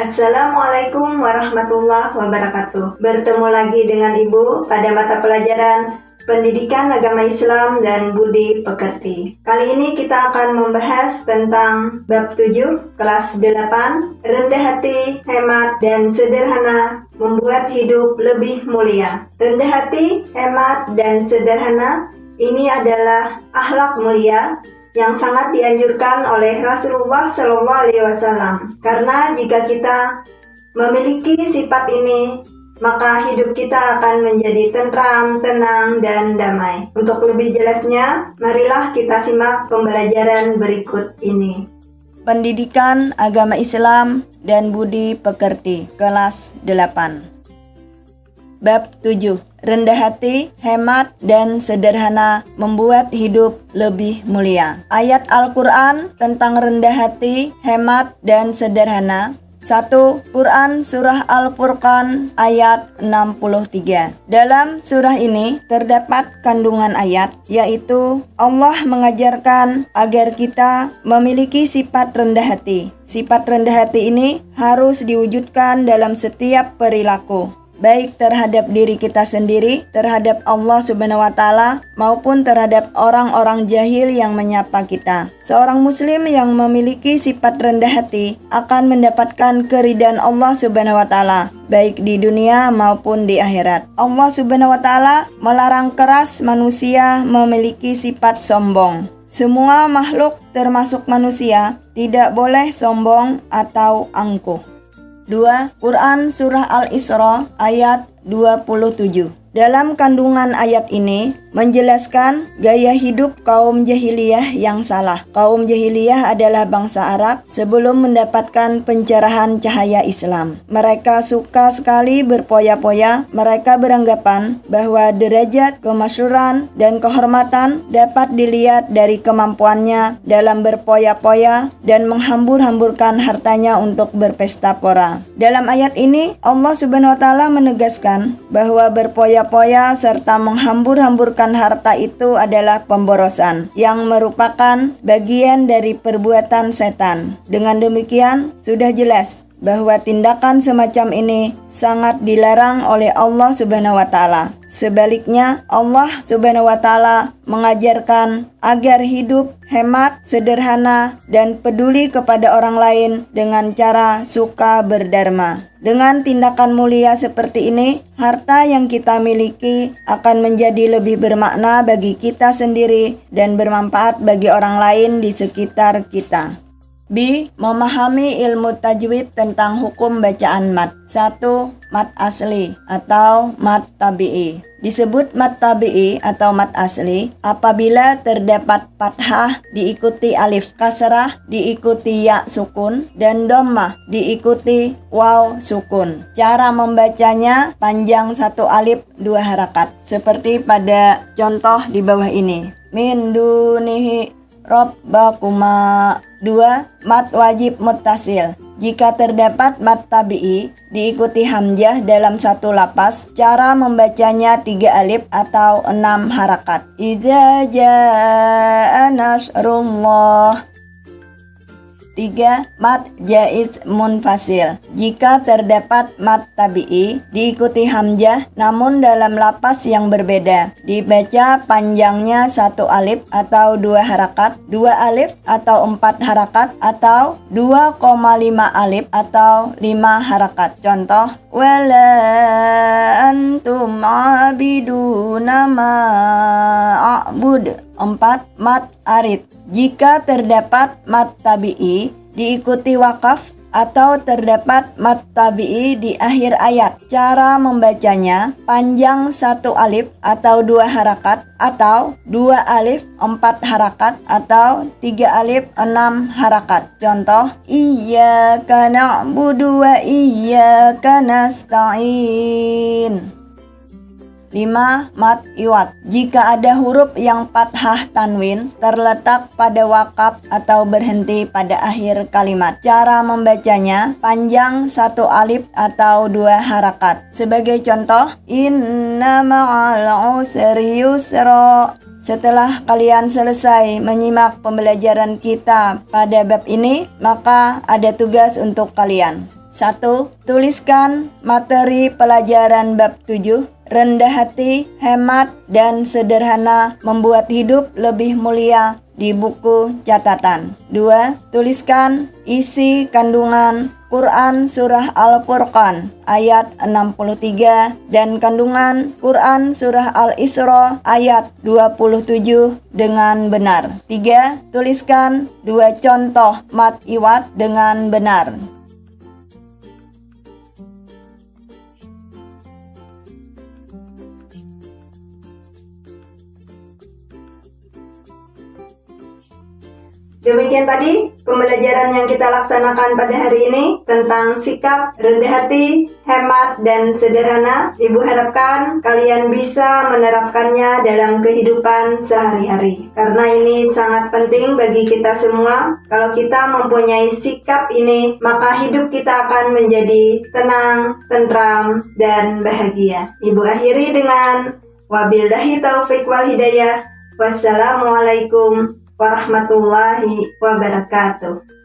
Assalamualaikum warahmatullahi wabarakatuh. Bertemu lagi dengan Ibu pada mata pelajaran Pendidikan Agama Islam dan Budi Pekerti. Kali ini kita akan membahas tentang bab 7, kelas 8, rendah hati, hemat, dan sederhana membuat hidup lebih mulia. Rendah hati, hemat, dan sederhana ini adalah akhlak mulia yang sangat dianjurkan oleh Rasulullah SAW. Karena jika kita memiliki sifat ini, maka hidup kita akan menjadi tentram, tenang, dan damai. Untuk lebih jelasnya, marilah kita simak pembelajaran berikut ini. Pendidikan Agama Islam dan Budi Pekerti, kelas 8. Bab 7. Rendah hati, hemat, dan sederhana membuat hidup lebih mulia. Ayat Al-Quran tentang rendah hati, hemat, dan sederhana. 1. Quran Surah Al-Furqan ayat 63. Dalam surah ini terdapat kandungan ayat, yaitu Allah mengajarkan agar kita memiliki sifat rendah hati. Sifat rendah hati ini harus diwujudkan dalam setiap perilaku, baik terhadap diri kita sendiri, terhadap Allah Subhanahu wa Ta'ala, maupun terhadap orang-orang jahil yang menyapa kita. Seorang muslim yang memiliki sifat rendah hati akan mendapatkan keridhaan Allah Subhanahu wa Ta'ala, baik di dunia maupun di akhirat. Allah Subhanahu wa Ta'ala melarang keras manusia memiliki sifat sombong. Semua makhluk termasuk manusia tidak boleh sombong atau angkuh. 2. Quran Surah Al-Isra ayat 27. Dalam kandungan ayat ini menjelaskan gaya hidup kaum jahiliyah yang salah. Kaum jahiliyah adalah bangsa Arab sebelum mendapatkan pencerahan cahaya Islam. Mereka suka sekali berpoya-poya. Mereka beranggapan bahwa derajat, kemasyhuran, dan kehormatan dapat dilihat dari kemampuannya dalam berpoya-poya dan menghambur-hamburkan hartanya untuk berpesta pora. Dalam ayat ini Allah Subhanahu wa Ta'ala menegaskan bahwa berpoya-poya serta menghambur-hamburkan harta itu adalah pemborosan yang merupakan bagian dari perbuatan setan. Dengan demikian, sudah jelas bahwa tindakan semacam ini sangat dilarang oleh Allah Subhanahu wa Ta'ala. Sebaliknya, Allah Subhanahu wa Ta'ala mengajarkan agar hidup hemat, sederhana, dan peduli kepada orang lain dengan cara suka berdharma. Dengan tindakan mulia seperti ini, harta yang kita miliki akan menjadi lebih bermakna bagi kita sendiri dan bermanfaat bagi orang lain di sekitar kita. B. Memahami ilmu tajwid tentang hukum bacaan mat. 1. Mat asli atau mat tabi'i. Disebut mat tabi'i atau mat asli apabila terdapat fathah diikuti alif kasrah, diikuti ya sukun, dan dhammah diikuti waw sukun. Cara membacanya panjang 1 alif 2 harakat, seperti pada contoh di bawah ini. Min dunihi Rabbakuma. 2. Mat wajib muttasil. Jika terdapat mat tabi'i diikuti hamzah dalam satu lapas, cara membacanya 3 alif atau 6 harakat. Idza jaa nasrullah. 3. Mat jaiz munfasil. Jika terdapat mat tabi'i diikuti hamzah namun dalam lapas yang berbeda, dibaca panjangnya 1 alif atau 2 harakat, 2 alif atau 4 harakat, atau 2,5 alif atau 5 harakat. Contoh, wala antum abiduna ma a'bud. 4. Mat arid. Jika terdapat mat tabi'i diikuti wakaf atau terdapat mat tabi'i di akhir ayat, cara membacanya panjang 1 alif atau 2 harakat, atau 2 alif 4 harakat, atau 3 alif 6 harakat. Contoh, iyyaka na'budu wa iyyaka nasta'in. 5. Mat iwad. Jika ada huruf yang fathah tanwin terletak pada wakaf atau berhenti pada akhir kalimat, cara membacanya panjang 1 alif atau 2 harakat. Sebagai contoh, inna ma'al usri yusra. Setelah kalian selesai menyimak pembelajaran kita pada bab ini, maka ada tugas untuk kalian. 1. Tuliskan materi pelajaran bab 7. Rendah hati, hemat, dan sederhana membuat hidup lebih mulia di buku catatan. 2. Tuliskan isi kandungan Quran Surah Al-Furqan ayat 63 dan kandungan Quran Surah Al-Isra ayat 27 dengan benar. 3. Tuliskan 2 contoh mat iwat dengan benar. Demikian tadi pembelajaran yang kita laksanakan pada hari ini tentang sikap rendah hati, hemat, dan sederhana. Ibu harapkan kalian bisa menerapkannya dalam kehidupan sehari-hari. Karena ini sangat penting bagi kita semua. Kalau kita mempunyai sikap ini, maka hidup kita akan menjadi tenang, tentram, dan bahagia. Ibu akhiri dengan wabillahi taufiq wal hidayah. Wassalamualaikum warahmatullahi wabarakatuh.